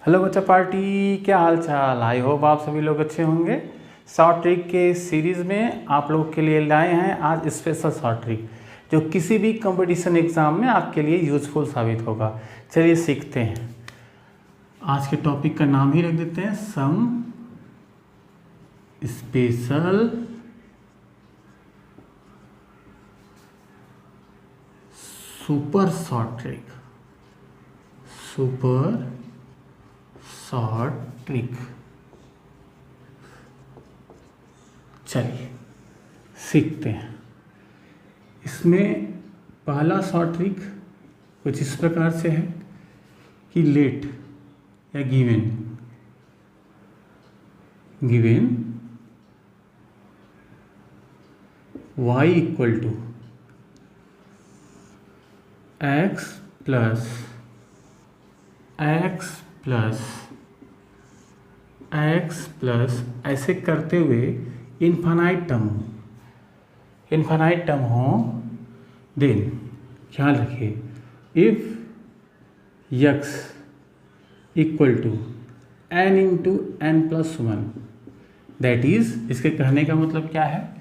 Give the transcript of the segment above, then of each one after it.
Hello बच्चा party, क्या हाल चाल। आई होप आप सभी लोग अच्छे होंगे। शॉर्ट ट्रिक के सीरीज़ में आप लोग के लिए लाए हैं आज स्पेशल शॉर्ट ट्रिक जो किसी भी कंपटीशन एग्ज़ाम में आपके लिए यूज़फुल साबित होगा। चलिए सीखते हैं। आज के टॉपिक का नाम ही रख देते हैं some special super short trick. Super short trick. चलिए सीखते हैं। इसमें पहला शॉर्ट ट्रिक कुछ इस प्रकार से है कि लेट या given y equal to x plus ऐसे करते हुए इन्फानाइट टर्म हो देन ख्याल रखिए if x equal to n into n plus 1 that is, इसके कहने का मतलब क्या है,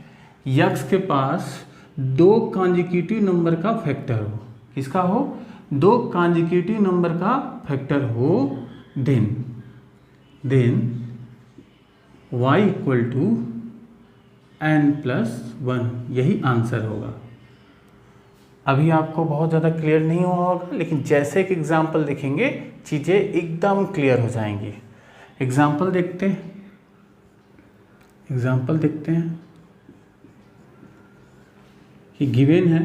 x के पास दो कॉन्जिक्यूटिव नंबर का फैक्टर हो। किसका हो? दो कॉन्जिक्यूटिव नंबर का फैक्टर हो then y equal to n plus 1, यही आंसर होगा। अभी आपको बहुत ज़्यादा क्लियर नहीं हुआ होगा, लेकिन जैसे एक एग्जाम्पल देखेंगे चीज़ें एकदम क्लियर हो जाएंगी। एग्जाम्पल देखते हैं कि गिवन है,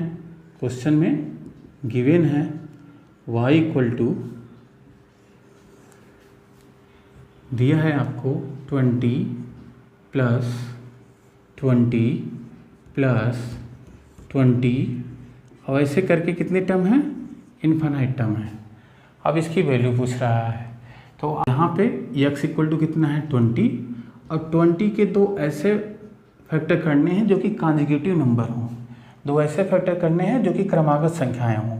क्वेश्चन में गिवन है y इक्वल टू दिया है आपको 20 प्लस 20 और ऐसे करके कितने टर्म हैं? इन्फानाइट टर्म है। अब इसकी वैल्यू पूछ रहा है, तो यहाँ पे x इक्वल टू कितना है 20 और 20 के दो ऐसे फैक्टर करने हैं जो कि कॉन्जिक्यूटिव नंबर हों, दो ऐसे फैक्टर करने हैं जो कि क्रमागत संख्याएं हों।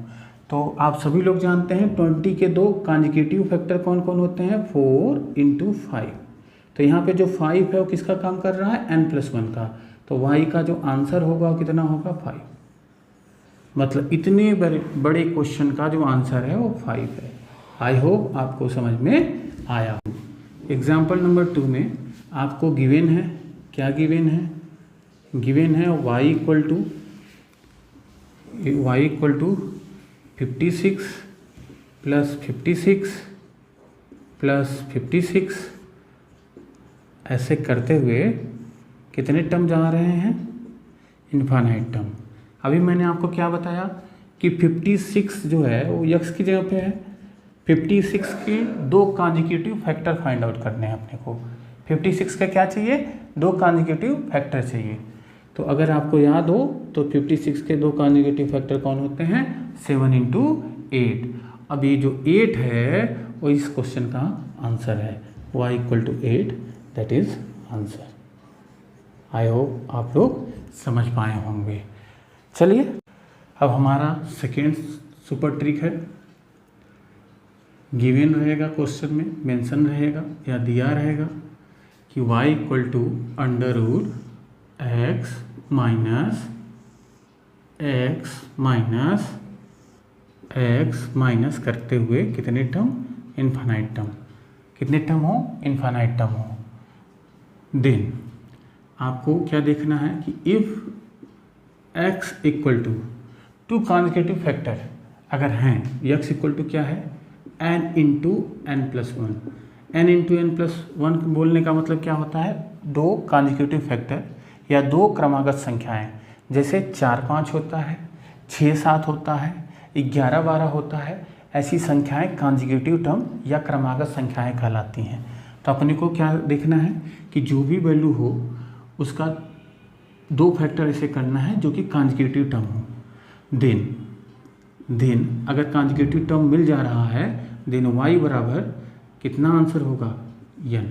तो आप सभी लोग जानते हैं 20 के दो कॉन्जिक्यूटिव फैक्टर कौन कौन होते हैं? 4 इंटू 5। तो यहाँ पे जो 5 है वो किसका काम कर रहा है? n प्लस 1 का। तो y का जो आंसर होगा वो कितना होगा? 5। मतलब इतने बड़े क्वेश्चन का जो आंसर है वो 5 है। आई होप आपको समझ में आया। एग्जाम्पल नंबर 2 में आपको गिवन है, क्या गिवन है? गिवन है y इक्वल टू 56 प्लस 56 ऐसे करते हुए कितने टर्म जा रहे हैं? Infinite term. अभी मैंने आपको क्या बताया कि 56 जो है वो x की जगह पे है। 56 के दो कॉन्जिक्यूटिव फैक्टर फाइंड आउट करने हैं अपने को। 56 का क्या चाहिए? दो कॉन्जिक्यूटिव फैक्टर चाहिए। तो अगर आपको याद हो तो 56 के दो कॉन्जिक्यूटिव फैक्टर कौन होते हैं? 7 इंटू 8। अब ये जो 8 है वो इस क्वेश्चन का आंसर है। y equal to 8 that is answer. I hope आप लोग समझ पाए होंगे। चलिए अब हमारा सेकेंड सुपर ट्रिक है। गिवन रहेगा, क्वेश्चन में मेंशन रहेगा या दिया रहेगा कि y equal to under root x minus करते हुए कितने टर्म? Infinite term. कितने टर्म हो? इन्फानाइट टर्म हो। देन आपको क्या देखना है कि if x equal to two consecutive factor अगर हैं, x इक्वल टू क्या है? n into n plus 1। n into n plus 1 बोलने का मतलब क्या होता है? दो कॉन्जिक्यूटिव फैक्टर या दो क्रमागत संख्याएं, जैसे 4-5 होता है, 6-7 होता है, 11-12 होता है। ऐसी संख्याएं कॉन्जिक्यूटिव टर्म या क्रमागत संख्याएं कहलाती हैं। तो अपने को क्या देखना है कि जो भी वैल्यू हो उसका दो फैक्टर ऐसे करना है जो कि कॉन्जिक्यूटिव टर्म हो। देन अगर कॉन्जिक्यूटिव टर्म मिल जा रहा है देन y बराबर कितना आंसर होगा? n।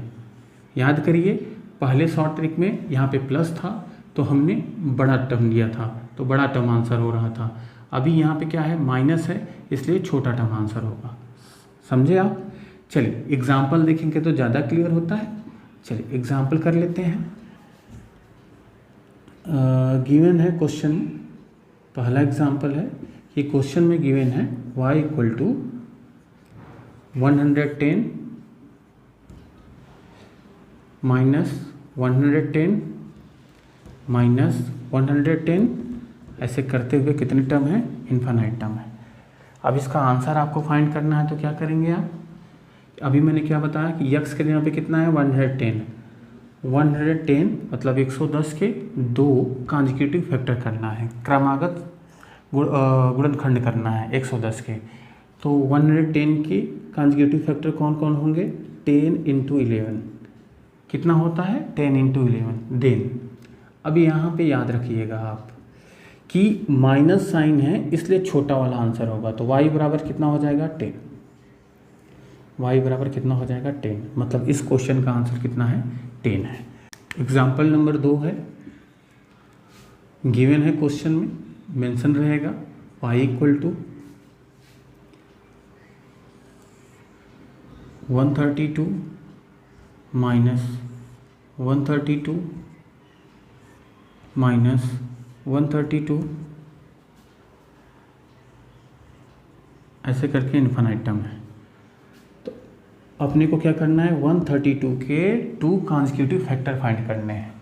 याद करिए पहले शॉर्ट ट्रिक में यहाँ पे प्लस था तो हमने बड़ा टर्म लिया था, तो बड़ा टर्म आंसर हो रहा था। अभी यहाँ पे क्या है? माइनस है, इसलिए छोटा टर्म आंसर होगा। समझे आप? चलिए एग्जाम्पल देखेंगे तो ज़्यादा क्लियर होता है। चलिए एग्जाम्पल कर लेते हैं। गिवन है क्वेश्चन, पहला एग्जाम्पल है कि क्वेश्चन में गिवन है y equal to 110 minus 110 minus 110 ऐसे करते हुए कितने टर्म है, इन्फिनाइट टर्म है। अब इसका आंसर आपको फाइंड करना है तो क्या करेंगे आप, अभी मैंने क्या बताया कि x के यहाँ पे कितना है 110 मतलब 110 के 2 कॉन्जिक्यूटिव फैक्टर करना है, क्रमागत गुणनखंड करना है 110 के। तो 110 के कॉन्जिक्यूटिव फैक्टर कौन कौन होंगे, 10 इंटू 11 कितना होता है 10 इंटू 11 देन। अब यहाँ पे याद रखिएगा आप कि माइनस साइन है इसलिए छोटा वाला आंसर होगा, तो y बराबर कितना हो जाएगा 10, y बराबर कितना हो जाएगा 10, मतलब इस क्वेश्चन का आंसर कितना है 10 है। एग्जाम्पल नंबर 2 है, गिवन है क्वेश्चन में मेंशन रहेगा y equal to 132 minus 132 minus 132 ऐसे करके इन्फिनाइट टर्म है। तो अपने को क्या करना है 132 के 2 कॉन्जिक्यूटिव फैक्टर फाइंड करने हैं।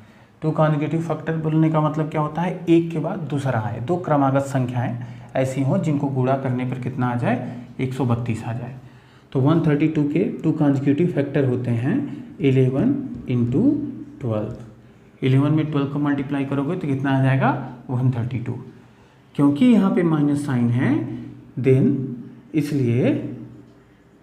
2 कॉन्जिक्यूटिव फैक्टर बोलने का मतलब क्या होता है, एक के बाद दूसरा आए, 2 क्रमागत संख्याएं ऐसी हों जिनको गुणा करने पर कितना आ जाए 132 आ जाए। तो 132 के 2 कॉन्जिक्यूटिव फैक्टर होते हैं 11 इंटू 12, 11 में 12 को मल्टीप्लाई करोगे तो कितना आ जाएगा 132। क्योंकि यहाँ पे माइनस साइन है देन इसलिए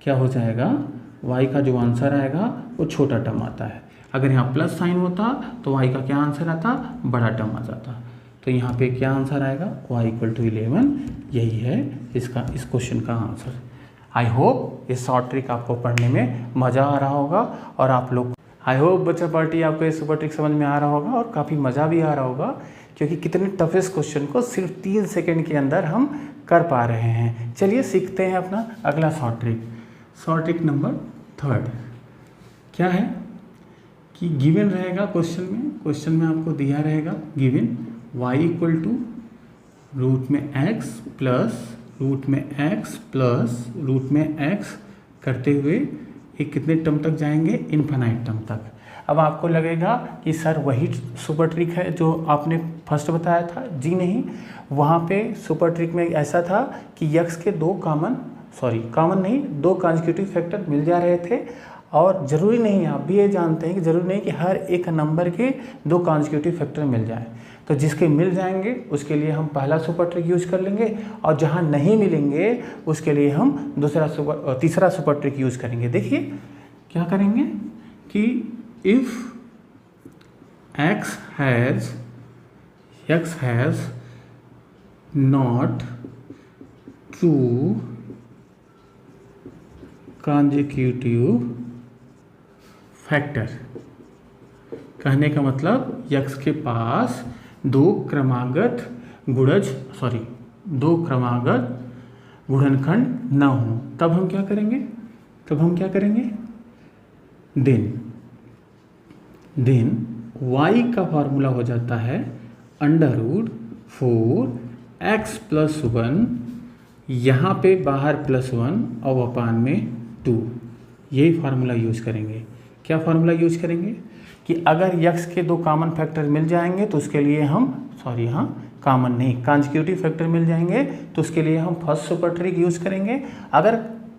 क्या हो जाएगा y का जो आंसर आएगा वो छोटा टर्म आता है। अगर यहाँ प्लस साइन होता तो y का क्या आंसर आता, बड़ा टर्म आ जाता। तो यहाँ पे क्या आंसर आएगा y इक्वल टू 11, यही है इसका इस क्वेश्चन का आंसर। आई होप इस शॉर्ट ट्रिक आपको पढ़ने में मज़ा आ रहा होगा और आप लोग आई होप बच्चा पार्टी आपको ये सुपर ट्रिक समझ में आ रहा होगा और काफ़ी मज़ा भी आ रहा होगा, क्योंकि कितने टफेस्ट क्वेश्चन को सिर्फ 3 सेकंड के अंदर हम कर पा रहे हैं। चलिए सीखते हैं अपना अगला short trick. Short trick number 3 क्या है कि गिवन रहेगा क्वेश्चन में आपको दिया रहेगा given y equal to root में x प्लस रूट में x प्लस रूट में x करते हुए ये कितने टर्म तक जाएंगे, इन्फिनाइट टर्म तक। अब आपको लगेगा कि सर वही सुपर ट्रिक है जो आपने फर्स्ट बताया था, जी नहीं, वहाँ पे सुपर ट्रिक में ऐसा था कि x के 2 कॉन्जिक्यूटिव फैक्टर मिल जा रहे थे और ज़रूरी नहीं, आप भी ये जानते हैं कि ज़रूरी नहीं कि हर एक नंबर के 2 कॉन्जिक्यूटिव फैक्टर मिल जाए। तो जिसके मिल जाएंगे उसके लिए हम पहला सुपर ट्रिक यूज़ कर लेंगे और जहाँ नहीं मिलेंगे उसके लिए हम तीसरा सुपर ट्रिक यूज़ करेंगे। देखिए क्या करेंगे कि if x has not 2 consecutive factor, कहने का मतलब x के पास 2 क्रमागत गुणनखंड न हो, तब हम क्या करेंगे देन y का फार्मूला हो जाता है √4x + 1, यहाँ पे बाहर +1 और अपान में 2, यही फार्मूला यूज़ करेंगे। क्या फार्मूला यूज़ करेंगे कि अगर x के 2 कॉमन फैक्टर मिल जाएंगे तो उसके लिए हम कॉमन नहीं कॉन्जिक्यूटिव फैक्टर मिल जाएंगे तो उसके लिए हम फर्स्ट सुपर ट्रिक यूज़ करेंगे। अगर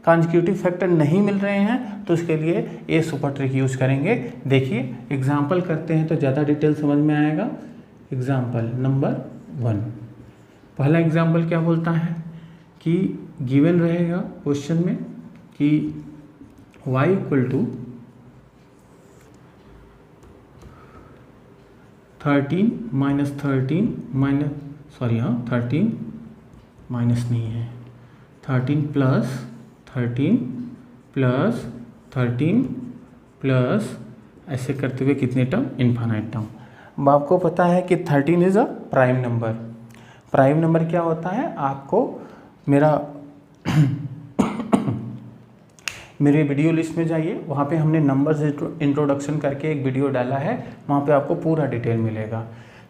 कॉन्जिक्यूटिव फैक्टर नहीं मिल रहे हैं तो उसके लिए ये सुपर ट्रिक यूज़ करेंगे। देखिए एग्जाम्पल करते हैं तो ज़्यादा डिटेल समझ में आएगा। एग्जाम्पल नंबर 1, पहला एग्जाम्पल क्या बोलता है कि गिवन रहेगा क्वेश्चन में कि y equal to 13 minus 13 plus ऐसे करते हुए कितने टर्म, इन्फिनाइट टर्म। अब आपको पता है कि 13 is a prime number. Prime number क्या होता है, आपको मेरा मेरे वीडियो लिस्ट में जाइए, वहाँ पे हमने नंबर्स इंट्रोडक्शन करके एक वीडियो डाला है, वहाँ पे आपको पूरा डिटेल मिलेगा।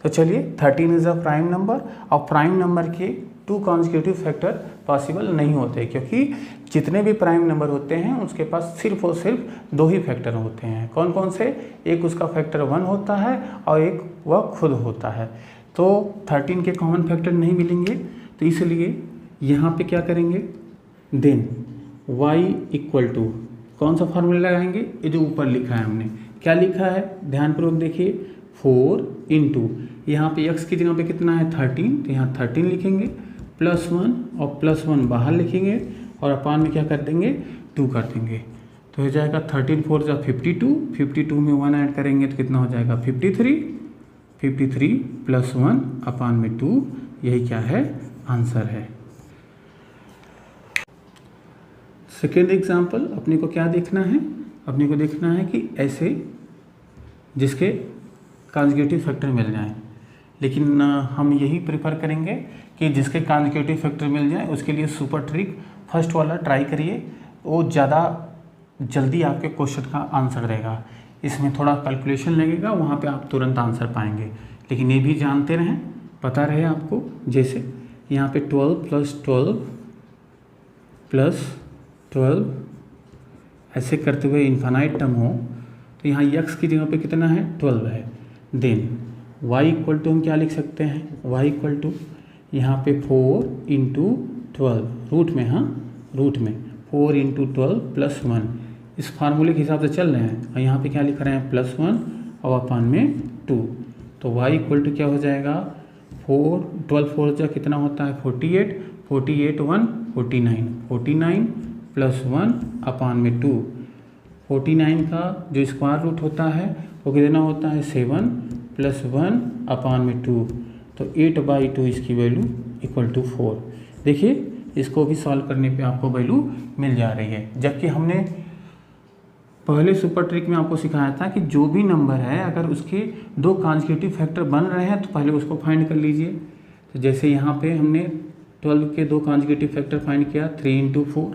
तो चलिए 13 इज़ अ प्राइम नंबर। और प्राइम नंबर के 2 कॉन्जिक्यूटिव फैक्टर पॉसिबल नहीं होते, क्योंकि जितने भी प्राइम नंबर होते हैं उसके पास सिर्फ और सिर्फ 2 ही फैक्टर होते हैं। कौन कौन से? एक उसका फैक्टर 1 होता है और एक वह खुद होता है। तो 13 के कॉमन फैक्टर नहीं मिलेंगे, तो इसलिए यहाँ पे क्या करेंगे, देन y इक्वल टू कौन सा फार्मूला लगाएंगे, ये जो ऊपर लिखा है हमने, क्या लिखा है ध्यानपूर्वक देखिए, 4 इंटू यहाँ पे x की जगह पे कितना है 13, तो यहाँ 13 लिखेंगे, +1 और +1 बाहर लिखेंगे और अपान में क्या कर देंगे 2 कर देंगे। तो हो जाएगा 13 4 जा 52, 52 में 1 ऐड करेंगे तो कितना हो जाएगा 53, 53 +1 अपान में 2, यही क्या है आंसर है। सेकेंड एग्जाम्पल अपने को क्या देखना है, अपने को देखना है कि ऐसे जिसके कॉन्जिक्यूटिव फैक्टर मिल जाएं, लेकिन हम यही प्रेफर करेंगे कि जिसके कॉन्जिक्यूटिव फैक्टर मिल जाए उसके लिए सुपर ट्रिक फर्स्ट वाला ट्राई करिए, वो ज़्यादा जल्दी आपके क्वेश्चन का आंसर देगा। इसमें थोड़ा कैलकुलेशन लगेगा, वहाँ पे आप तुरंत आंसर पाएंगे, लेकिन ये भी जानते रहें, पता रहे आपको। जैसे यहाँ पे 12 + 12 + 12 ऐसे करते हुए इन्फानाइट टर्म हो, तो यहाँ x की जगह पे कितना है 12 है। देन y इक्वल टू हम क्या लिख सकते हैं, y इक्वल टू यहाँ पे 4 × 12 रूट में, हाँ रूट में 4 × 12 + 1, इस फार्मूले के हिसाब से चल रहे हैं। और यहाँ पे क्या लिख रहे हैं +1 और अपान में 2, तो y इक्वल टू क्या हो जाएगा 4 12 4 जा कितना होता है 48, 48 1 49, 49 +1 अपान में 2, 49 का जो स्क्वायर रूट होता है वो कितना होता है 7 +1 अपान में 2, तो 8/2 इसकी वैल्यू इक्वल टू 4। देखिए इसको भी सॉल्व करने पे आपको वैल्यू मिल जा रही है। जबकि हमने पहले सुपर ट्रिक में आपको सिखाया था कि जो भी नंबर है अगर उसके 2 कॉन्जिक्यूटिव फैक्टर बन रहे हैं तो पहले उसको फाइंड कर लीजिए। तो जैसे यहाँ पे हमने 12 के 2 कॉन्जिक्यूटिव फैक्टर फाइंड किया 3 × 4,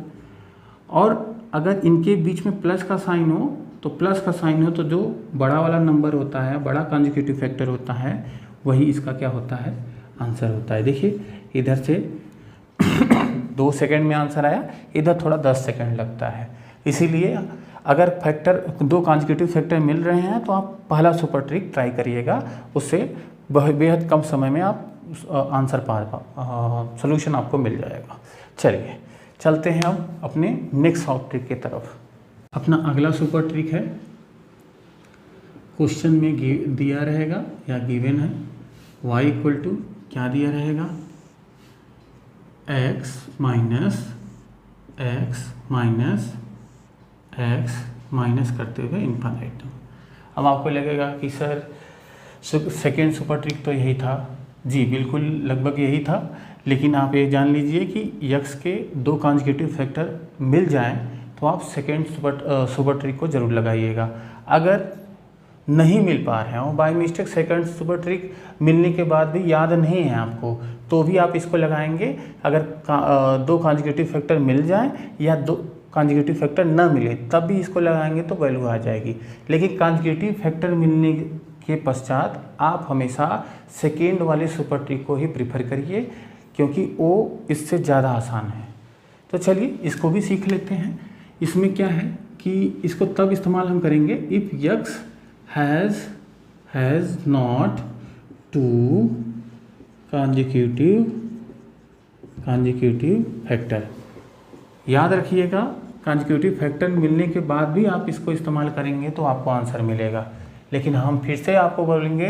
और अगर इनके बीच में प्लस का साइन हो तो प्लस का साइन हो तो जो बड़ा वाला नंबर होता है, बड़ा कॉन्जिक्यूटिव फैक्टर होता है, वही इसका क्या होता है आंसर होता है। देखिए इधर से 2 सेकंड में आंसर आया, इधर थोड़ा 10 सेकंड लगता है। इसीलिए अगर फैक्टर 2 कॉन्जिक्यूटिव फैक्टर मिल रहे हैं तो आप पहला सुपर ट्रिक ट्राई करिएगा, उससे बेहद कम समय में आप आंसर सोल्यूशन आपको मिल जाएगा। चलिए चलते हैं अब अपने नेक्स्ट सॉल्व ट्रिक की तरफ। अपना अगला सुपर ट्रिक है, क्वेश्चन में दिया रहेगा या गिवन है y इक्वल टू क्या दिया रहेगा x माइनस करते हुए इन्फिनिट। अब आपको लगेगा कि सर सेकेंड सुपर ट्रिक तो यही था। जी बिल्कुल लगभग यही था, लेकिन आप ये जान लीजिए कि x के 2 कॉन्जिक्यूटिव फैक्टर मिल जाएं तो आप सेकेंड सुपर ट्रिक को ज़रूर लगाइएगा। अगर नहीं मिल पा रहे हैं और by mistake second super trick मिलने के बाद भी याद नहीं है आपको, तो भी आप इसको लगाएंगे। अगर 2 कॉन्जिक्यूटिव फैक्टर मिल जाएं या 2 कॉन्जिक्यूटिव फैक्टर ना मिले तब भी इसको लगाएंगे तो वैल्यू आ जाएगी। लेकिन कॉन्जिक्यूटिव फैक्टर मिलने के पश्चात आप हमेशा सेकेंड वाले सुपर ट्रिक को ही प्रीफर करिए, क्योंकि वो इससे ज़्यादा आसान है। तो चलिए इसको भी सीख लेते हैं। इसमें क्या है कि इसको तब इस्तेमाल हम करेंगे if x has not 2 consecutive factor. याद रखिएगा कॉन्जिक्यूटिव फैक्टर मिलने के बाद भी आप इसको इस्तेमाल करेंगे तो आपको आंसर मिलेगा। लेकिन हम फिर से आपको बोलेंगे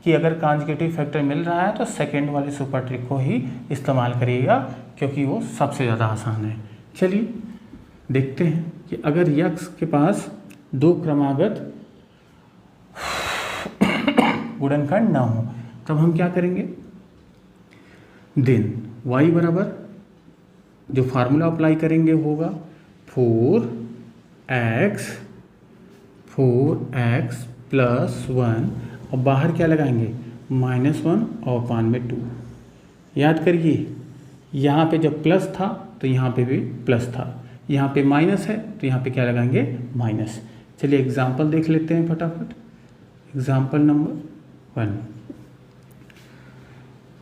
कि अगर कॉन्जिक्यूटिव फैक्टर मिल रहा है तो सेकेंड वाले सुपर ट्रिक को ही इस्तेमाल करिएगा, क्योंकि वो सबसे ज़्यादा आसान है। चलिए देखते हैं कि अगर x के पास 2 क्रमागत गुणनखंड ना हो तब हम क्या करेंगे। देन y बराबर जो फार्मूला अप्लाई करेंगे होगा 4x + 1 और बाहर क्या लगाएंगे -1 और अपान में 2। याद करिए यहाँ पे जब प्लस था तो यहाँ पे भी प्लस था, यहाँ पे माइनस है तो यहाँ पे क्या लगाएंगे माइनस। चलिए एग्जाम्पल देख लेते हैं फटाफट। एग्जाम्पल नंबर 1,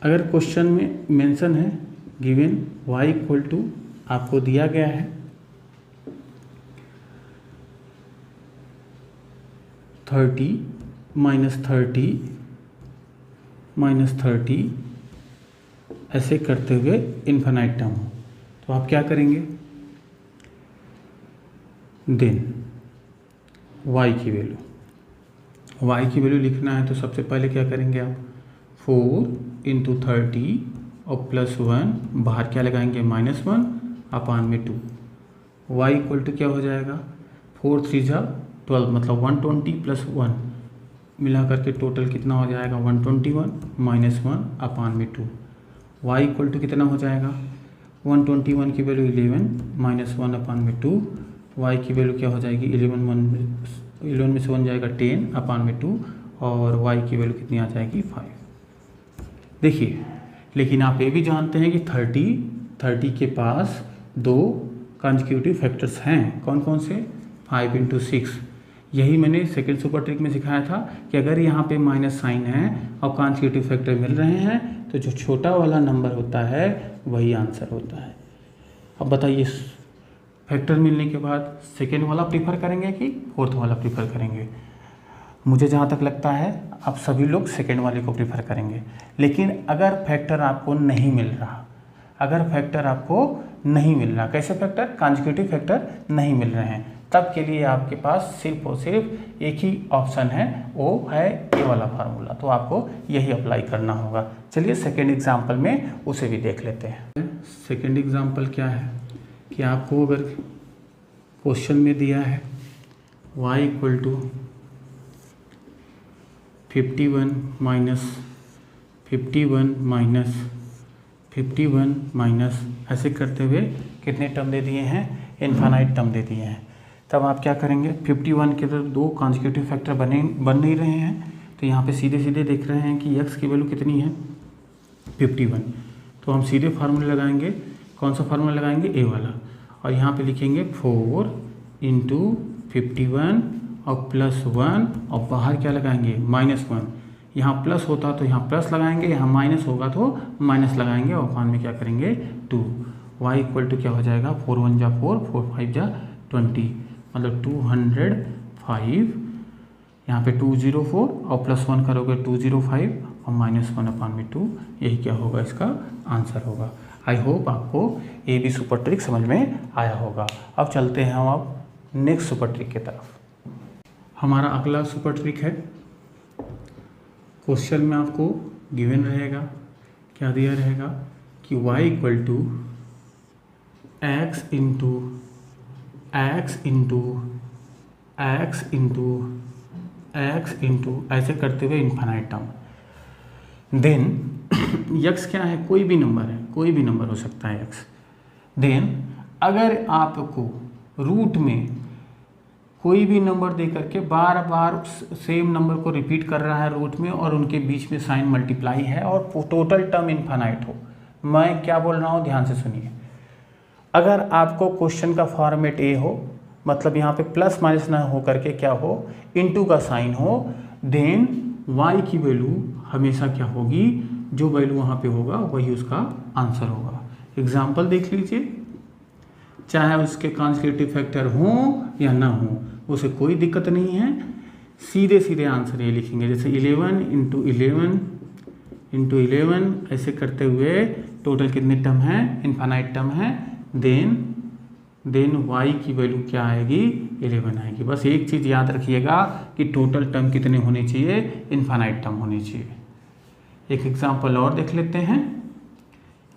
अगर क्वेश्चन में मेंशन है गिवन y इक्वल टू, आपको दिया गया है 30 माइनस 30 ऐसे करते हुए इन्फिनाइट टर्म हो, तो आप क्या करेंगे, देन y की वैल्यू लिखना है तो सबसे पहले क्या करेंगे आप 4 इंटू 30 और +1, बाहर क्या लगाएंगे -1 अपान में 2। y इक्वल टू क्या हो जाएगा 4 3 जा 12, मतलब 120 + 1 मिला करके टोटल कितना हो जाएगा 121 -1 अपान में 2। y इक्वल टू कितना हो जाएगा 121 की वैल्यू 11 -1 अपान में 2। y की वैल्यू क्या हो जाएगी 11 में से 1 जाएगा 10 अपान में 2, और y की वैल्यू कितनी आ जाएगी 5। देखिए, लेकिन आप ये भी जानते हैं कि 30 के पास 2 कंसेक्यूटिव फैक्टर्स हैं, कौन कौन से, 5 × 6। यही मैंने सेकेंड सुपर ट्रिक में सिखाया था कि अगर यहाँ पे माइनस साइन है और कंसेक्यूटिव फैक्टर मिल रहे हैं तो जो छोटा वाला नंबर होता है वही आंसर होता है। अब बताइए, फैक्टर मिलने के बाद सेकेंड वाला प्रीफर करेंगे कि फोर्थ वाला प्रीफर करेंगे? मुझे जहाँ तक लगता है आप सभी लोग सेकेंड वाले को प्रीफर करेंगे। लेकिन अगर फैक्टर आपको नहीं मिल रहा, कैसे फैक्टर, कंसेक्यूटिव फैक्टर नहीं मिल रहे हैं, तब के लिए आपके पास सिर्फ और सिर्फ एक ही ऑप्शन है, वो है ये वाला फार्मूला। तो आपको यही अप्लाई करना होगा। चलिए सेकेंड एग्जाम्पल में उसे भी देख लेते हैं। सेकेंड एग्जाम्पल क्या है कि आपको अगर क्वेश्चन में दिया है y इक्वल टू 51 माइनस ऐसे करते हुए कितने टर्म दे दिए हैं, इनफाइनाइट टर्म दे दिए हैं। तब आप क्या करेंगे, 51 के तो 2 कंसेक्यूटिव फैक्टर बन नहीं रहे हैं, तो यहाँ पे सीधे सीधे देख रहे हैं कि x की वैल्यू कितनी है 51, तो हम सीधे फार्मूला लगाएंगे। कौन सा फार्मूला लगाएंगे, ए वाला, और यहाँ पे लिखेंगे 4 × 51 और +1, और बाहर क्या लगाएंगे -1। यहाँ प्लस होता तो यहाँ प्लस लगाएंगे, यहाँ माइनस होगा तो माइनस लगाएंगे, और अपान में क्या करेंगे 2। y इक्वल टू क्या हो जाएगा 4 1 जा 4, 4 5 जा 20, मतलब 205। यहाँ पे 204 और +1 करोगे 205 और -1 अपान में 2, यही क्या होगा, इसका आंसर होगा। आई होप आपको ये भी सुपर ट्रिक समझ में आया होगा। अब चलते हैं हम अब नेक्स्ट सुपर ट्रिक की तरफ। हमारा अगला सुपर ट्रिक है, क्वेश्चन में आपको गिवन रहेगा, क्या दिया रहेगा कि y equal to x into ऐसे करते हुए इन्फिनाइट टर्म। देन x क्या है, कोई भी नंबर हो सकता है x। देन अगर आपको रूट में कोई भी नंबर दे करके बार बार सेम नंबर को रिपीट कर रहा है रूट में, और उनके बीच में साइन मल्टीप्लाई है और टोटल टर्म इन्फिनाइट हो, मैं क्या बोल रहा हूँ ध्यान से सुनिए। अगर आपको क्वेश्चन का फॉर्मेट ए हो, मतलब यहाँ पे प्लस माइनस ना हो करके क्या हो, इनटू का साइन हो, देन y की वैल्यू हमेशा क्या होगी, जो वैल्यू वहाँ पे होगा वही उसका आंसर होगा। एग्जाम्पल देख लीजिए, चाहे उसके कंसेक्यूटिव फैक्टर हो या ना हो, उसे कोई दिक्कत नहीं है, सीधे सीधे आंसर ये लिखेंगे। जैसे 11 इंटू 11 ऐसे करते हुए टोटल कितने टर्म हैं, इनफाइनाइट टर्म है। देन y की वैल्यू क्या आएगी, 11 आएगी। बस एक चीज़ याद रखिएगा कि टोटल टर्म कितने होने चाहिए, इनफाइनाइट टर्म होने चाहिए। एक एग्जांपल और देख लेते हैं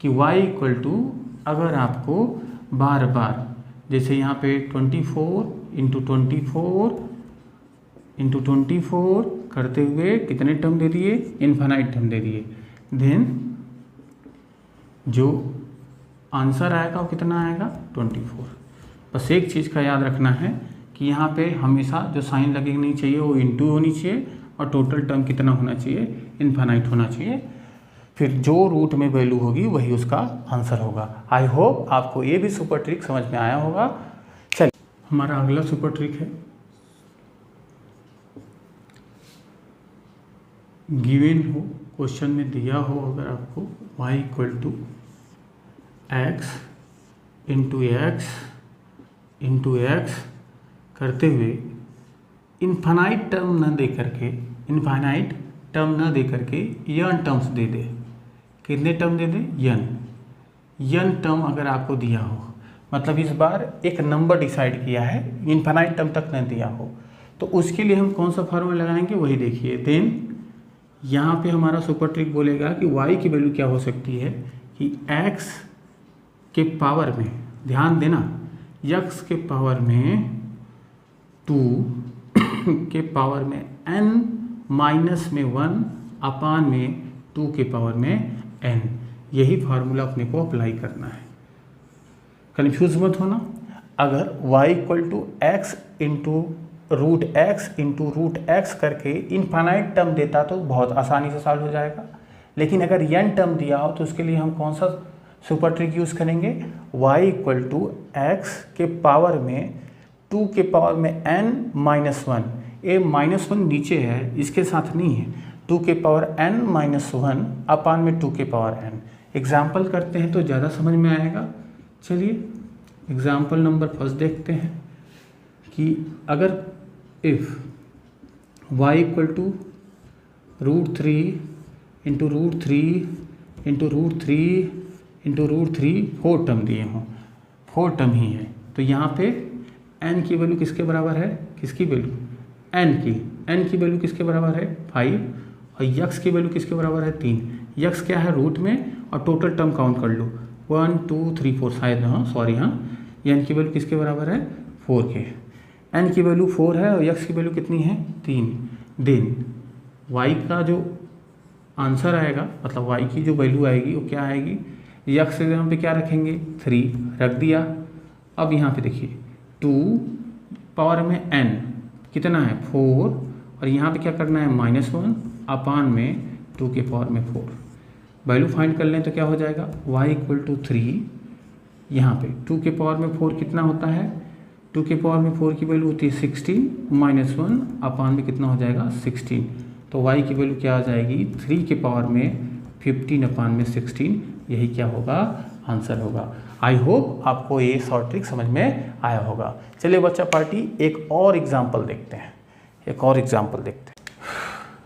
कि y इक्वल टू, अगर आपको बार बार जैसे यहाँ पे 24 इंटू 24 करते हुए कितने टर्म दे दिए, इनफाइनाइट टर्म दे दिए। देन जो आंसर आएगा वो कितना आएगा 24। बस एक चीज़ का याद रखना है कि यहाँ पे हमेशा जो साइन लगनी चाहिए वो इंटू होनी चाहिए, और टोटल टर्म कितना होना चाहिए, इनफाइनाइट होना चाहिए। फिर जो रूट में वैल्यू होगी वही उसका आंसर होगा। आई होप आपको ये भी सुपर ट्रिक समझ में आया होगा। चलिए हमारा अगला सुपर ट्रिक है, गिवन हो, क्वेश्चन में दिया हो अगर आपको y equal to x into x करते हुए इनफाइनाइट टर्म न दे करके यन टर्म्स दे दे। कितने टर्म दे दे? यन टर्म अगर आपको दिया हो, मतलब इस बार एक नंबर डिसाइड किया है, इनफाइनाइट टर्म तक न दिया हो, तो उसके लिए हम कौन सा फार्मूला लगाएंगे वही देखिए। देन यहाँ पे हमारा सुपर ट्रिक बोलेगा कि y की वैल्यू क्या हो सकती है कि x के पावर में, ध्यान देना, x के पावर में 2 के पावर में n माइनस में 1 अपान में 2 के पावर में n, यही फार्मूला अपने को अप्लाई करना है। कन्फ्यूज मत होना। अगर y equal to x into root x करके इनफाइनाइट टर्म देता तो बहुत आसानी से सॉल्व हो जाएगा, लेकिन अगर n टर्म दिया हो तो उसके लिए हम कौन सा सुपर ट्रिक यूज़ करेंगे? y इक्वल टू एक्स के पावर में 2 के पावर में n माइनस 1, ये माइनस 1 नीचे है, इसके साथ नहीं है, 2 के पावर n माइनस 1 अपान में 2 के पावर n। एग्जाम्पल करते हैं तो ज़्यादा समझ में आएगा। चलिए एग्जाम्पल नंबर फर्स्ट देखते हैं कि अगर if y equal to √3 into √3 into √3 into √3 4 term दिए हों, 4 टर्म ही है, तो यहाँ पे n की वैल्यू किसके बराबर है? किसकी वैल्यू? n की वैल्यू किसके बराबर है? 5, और x की वैल्यू किसके बराबर है? 3। x क्या है? रूट में, और टोटल टर्म काउंट कर लो 1 2 3 4, शायद हाँ सॉरी हाँ, n की वैल्यू किसके बराबर है? 4 के। n की वैल्यू 4 है और x की वैल्यू कितनी है? 3। देन y का जो आंसर आएगा, मतलब y की जो वैल्यू आएगी वो क्या आएगी? x के यहाँ पे क्या रखेंगे? 3 रख दिया। अब यहाँ पे देखिए 2 पावर में n कितना है? 4, और यहाँ पे क्या करना है? -1 अपान में 2 के पावर में 4। वैल्यू फाइंड कर लें तो क्या हो जाएगा? y इक्वल टू 3, यहाँ पे 2 के पावर में 4 कितना होता है? 2 के पावर में 4 की वैल्यू होती है 16, -1 अपान में कितना हो जाएगा? 16। तो y की वैल्यू क्या आ जाएगी? 3 के पावर में 15 अपान में 16, यही क्या होगा? आंसर होगा। आई होप आपको ये शॉर्ट ट्रिक समझ में आया होगा। चलिए बच्चा पार्टी एक और एग्जाम्पल देखते हैं,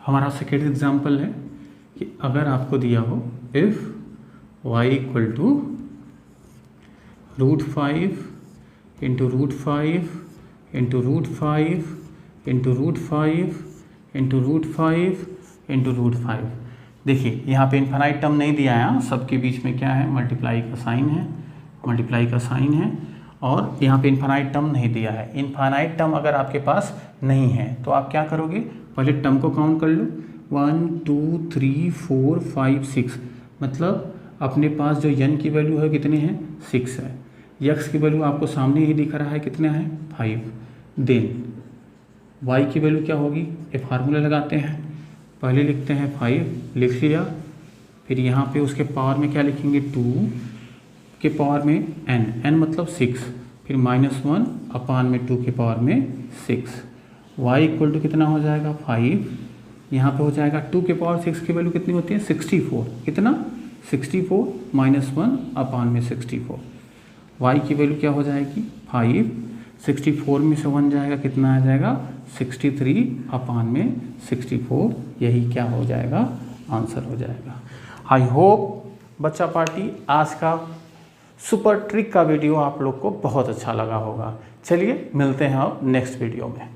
हमारा सेकेंड एग्जाम्पल है कि अगर आपको दिया हो if y equal to √5 into √5 into √5 into √5 into √5 into √5। देखिए यहाँ पे इनफाइनाइट टर्म नहीं दिया है, सबके बीच में क्या है? मल्टीप्लाई का साइन है, और यहाँ पे इनफाइनाइट टर्म नहीं दिया है। इनफाइनाइट टर्म अगर आपके पास नहीं है तो आप क्या करोगे? पहले टर्म को काउंट कर लो, 1 2 3 4 5 6, मतलब अपने पास जो n की वैल्यू है कितनी है? 6 है। x की वैल्यू आपको सामने ही दिख रहा है, कितना है? 5। देन y की वैल्यू क्या होगी? ये फार्मूला लगाते हैं, पहले लिखते हैं 5, लिख लिया, फिर यहाँ पे उसके पावर में क्या लिखेंगे? 2 के पावर में n मतलब 6, फिर -1 अपान में 2 के पावर में 6। y इक्वल टू कितना हो जाएगा? 5, यहाँ पे हो जाएगा 2 के पावर 6 की वैल्यू कितनी होती है? 64। कितना? 64 -1 अपान में 64। y की वैल्यू क्या हो जाएगी? 5, 64 में से 1 जाएगा, कितना आ जाएगा? 63 अपान में 64, यही क्या हो जाएगा? आंसर हो जाएगा। आई होप बच्चा पार्टी आज का सुपर ट्रिक का वीडियो आप लोग को बहुत अच्छा लगा होगा। चलिए मिलते हैं अब नेक्स्ट वीडियो में।